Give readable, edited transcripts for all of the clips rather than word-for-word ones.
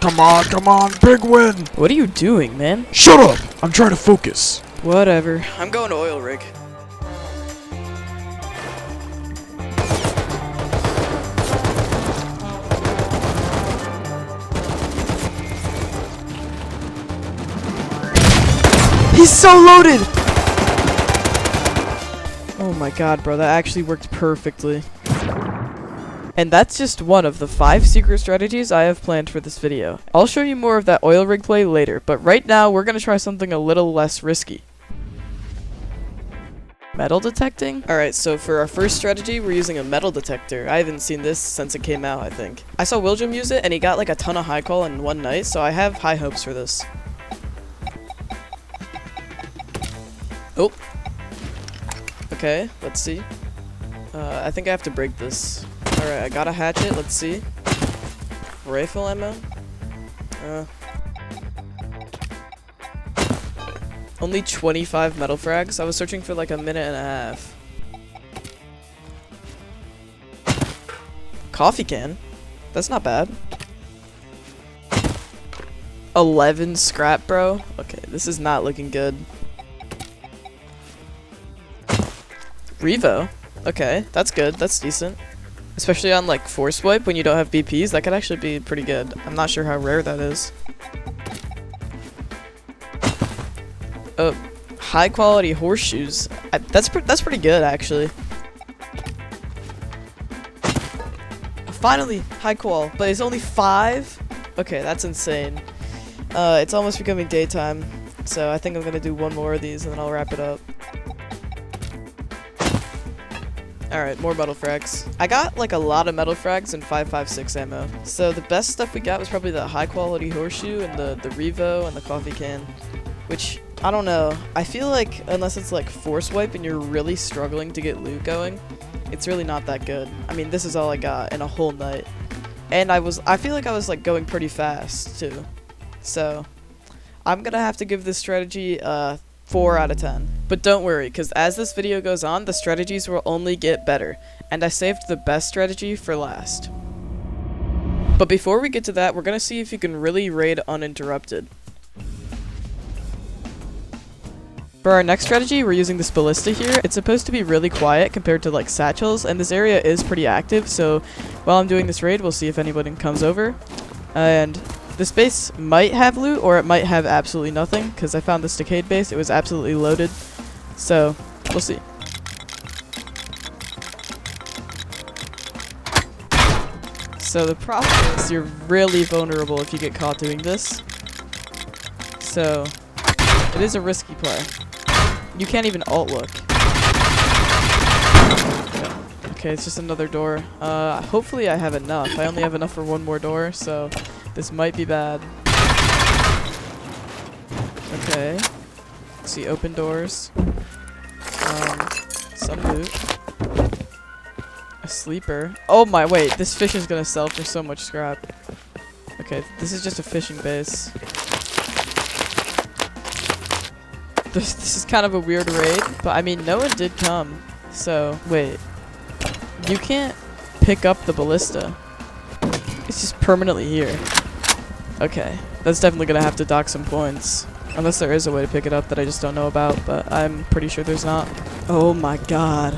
Come on, big win! What are you doing, man? Shut up! I'm trying to focus. Whatever. I'm going to oil rig. He's so loaded! Oh my god, bro, that actually worked perfectly. And that's just one of the 5 secret strategies I have planned for this video. I'll show you more of that oil rig play later, but right now we're gonna try something a little less risky. Metal detecting? Alright, so for our first strategy, we're using a metal detector. I haven't seen this since it came out, I think. I saw Willjum use it, and he got like a ton of high call in one night, so I have high hopes for this. Oh. Okay, let's see. I think I have to break this. Alright, I got a hatchet, let's see. Rifle ammo? Only 25 metal frags? I was searching for like a minute and a half. Coffee can? That's not bad. 11 scrap, bro? Okay, this is not looking good. Revo? Okay, that's good, that's decent. Especially on like force wipe when you don't have BPs, that could actually be pretty good. I'm not sure how rare that is. Oh, high quality horseshoes. That's pretty good actually. Finally, high qual, but it's only 5? Okay, that's insane. It's almost becoming daytime, so I think I'm gonna do one more of these and then I'll wrap it up. Alright, more metal frags. I got like a lot of metal frags and 5.56 ammo. So the best stuff we got was probably the high quality horseshoe and the Revo and the coffee can. Which, I don't know. I feel like unless it's like force wipe and you're really struggling to get loot going, it's really not that good. I mean, this is all I got in a whole night. And I feel like I was like going pretty fast too. So, I'm gonna have to give this strategy 4 out of 10. But don't worry, because as this video goes on, the strategies will only get better, and I saved the best strategy for last. But before we get to that, we're going to see if you can really raid uninterrupted. For our next strategy, we're using this ballista here. It's supposed to be really quiet compared to like satchels, and this area is pretty active, so while I'm doing this raid, we'll see if anybody comes over. And this base might have loot, or it might have absolutely nothing, because I found this decayed base. It was absolutely loaded. So, we'll see. So the problem is you're really vulnerable if you get caught doing this. So, it is a risky play. You can't even alt look. Okay, it's just another door. Hopefully I have enough. I only have enough for one more door, so this might be bad. Okay. Let's see, open doors. Some loot. A sleeper. Oh my, wait, this fish is gonna sell for so much scrap. Okay, this is just a fishing base. This is kind of a weird raid, but I mean, no one did come. So, wait. You can't pick up the ballista. It's just permanently here. Okay, that's definitely gonna have to dock some points. Unless there is a way to pick it up that I just don't know about, but I'm pretty sure there's not. Oh my god.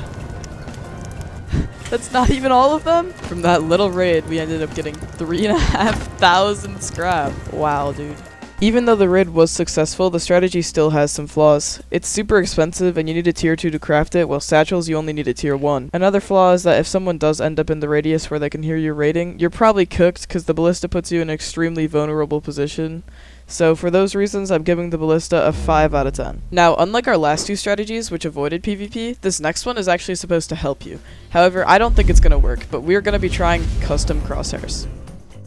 That's not even all of them? From that little raid, we ended up getting 3,500 scrap. Wow, dude. Even though the raid was successful, the strategy still has some flaws. It's super expensive and you need a tier 2 to craft it, while satchels you only need a tier 1. Another flaw is that if someone does end up in the radius where they can hear you raiding, you're probably cooked because the ballista puts you in an extremely vulnerable position. So for those reasons, I'm giving the ballista a 5 out of 10. Now, unlike our last 2 strategies, which avoided PvP, this next one is actually supposed to help you. However, I don't think it's going to work, but we're going to be trying custom crosshairs.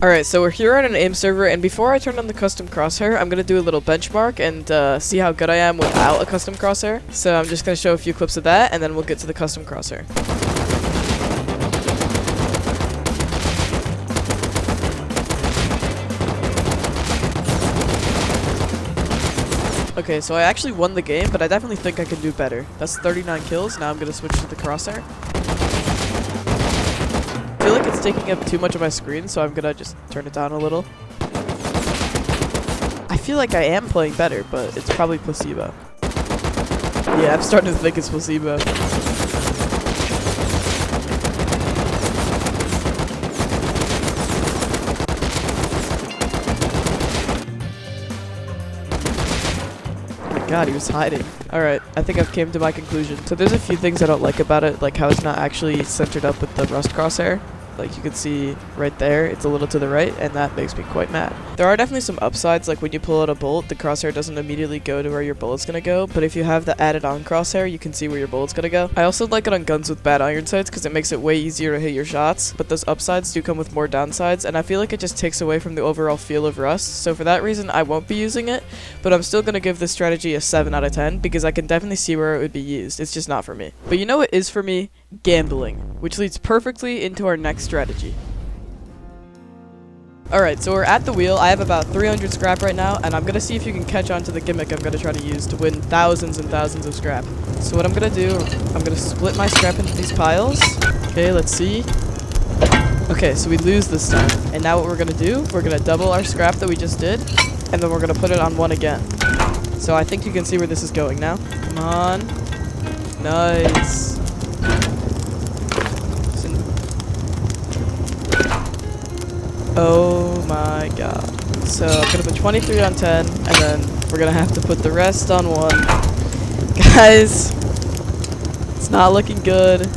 Alright, so we're here on an AIM server, and before I turn on the custom crosshair, I'm going to do a little benchmark and see how good I am without a custom crosshair. So I'm just going to show a few clips of that, and then we'll get to the custom crosshair. Okay, so I actually won the game, but I definitely think I can do better. That's 39 kills, now I'm going to switch to the crosshair. I feel like it's taking up too much of my screen, so I'm gonna just turn it down a little. feel like I am playing better, but it's probably placebo. Yeah, I'm starting to think it's placebo. God, he was hiding. Alright, I think I've came to my conclusion. So there's a few things I don't like about it, like how it's not actually centered up with the rust crosshair. Like you can see right there, it's a little to the right, and that makes me quite mad. There are definitely some upsides, like when you pull out a bolt, the crosshair doesn't immediately go to where your bullet's gonna go, but if you have the added on crosshair, you can see where your bullet's gonna go. I also like it on guns with bad iron sights because it makes it way easier to hit your shots, but those upsides do come with more downsides, and I feel like it just takes away from the overall feel of Rust, so for that reason, I won't be using it, but I'm still gonna give this strategy a 7 out of 10 because I can definitely see where it would be used. It's just not for me. But you know what is for me? Gambling, which leads perfectly into our next strategy. Alright, so we're at the wheel. I have about 300 scrap right now, and I'm gonna see if you can catch on to the gimmick I'm gonna try to use to win thousands and thousands of scrap. So what I'm gonna do, I'm gonna split my scrap into these piles. Okay, let's see. Okay, so we lose this time. And now what we're gonna do, we're gonna double our scrap that we just did, and then we're gonna put it on one again. So I think you can see where this is going now. Come on. Nice. Oh my god. So I'm gonna put 23 on 10, and then we're gonna have to put the rest on 1. Guys, it's not looking good.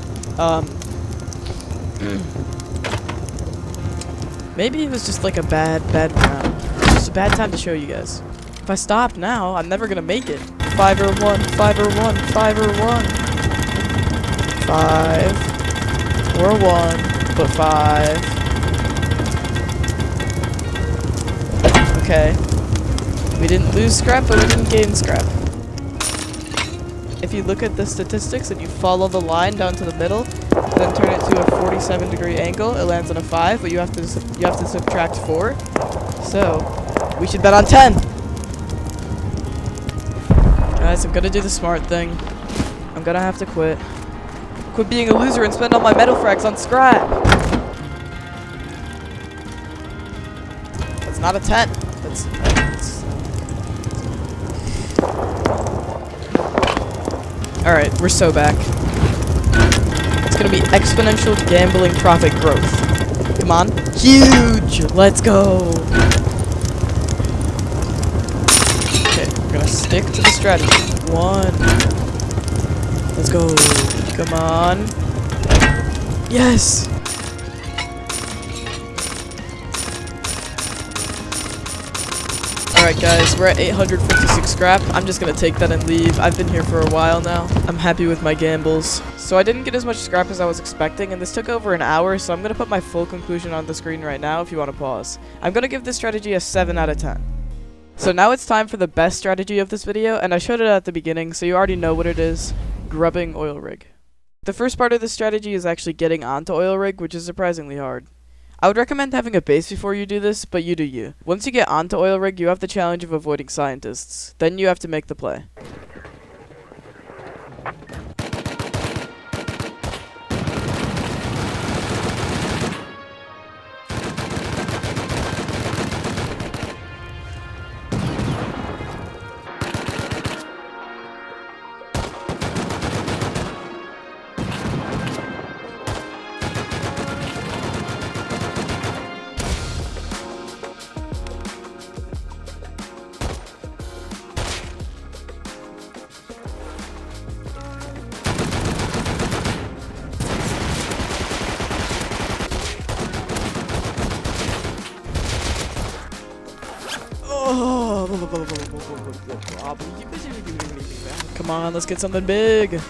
Maybe it was just like a bad round. Just a bad time to show you guys. If I stop now, I'm never gonna make it. 5 or 1, 5 or 1, 5 or 1. 5 or 1, but 5. Okay. We didn't lose scrap, but we didn't gain scrap. If you look at the statistics and you follow the line down to the middle, then turn it to a 47-degree angle, it lands on a 5, but you have to subtract 4. So, we should bet on 10. Guys, I'm gonna do the smart thing. I'm gonna have to quit. Quit being a loser and spend all my metal frags on scrap. That's not a 10. That's Alright, we're so back. It's gonna be exponential gambling profit growth. Come on. Huge! Let's go! Okay, we're gonna stick to the strategy. 1. Let's go. Come on. Yes! Alright guys, we're at 856 scrap. I'm just gonna take that and leave. I've been here for a while now. I'm happy with my gambles. So I didn't get as much scrap as I was expecting, and this took over an hour, so I'm gonna put my full conclusion on the screen right now if you want to pause. I'm gonna give this strategy a 7 out of 10. So now it's time for the best strategy of this video, and I showed it at the beginning, so you already know what it is. Grubbing oil rig. The first part of this strategy is actually getting onto oil rig, which is surprisingly hard. I would recommend having a base before you do this, but you do you. Once you get onto oil rig, you have the challenge of avoiding scientists. Then you have to make the play. Come on, let's get something big.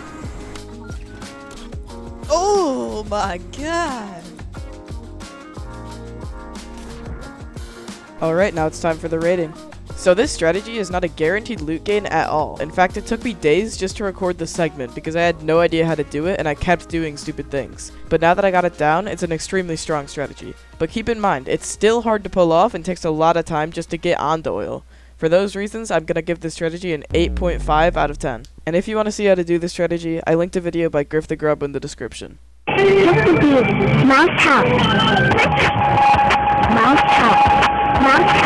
Oh my god. Alright, now it's time for the rating. So this strategy is not a guaranteed loot gain at all. In fact, it took me days just to record this segment because I had no idea how to do it and I kept doing stupid things. But now that I got it down, it's an extremely strong strategy. But keep in mind, it's still hard to pull off and takes a lot of time just to get onto oil. For those reasons, I'm going to give this strategy an 8.5 out of 10. And if you want to see how to do this strategy, I linked a video by Griff the Grub in the description. Mouse tap. Mouse tap. Mouse tap.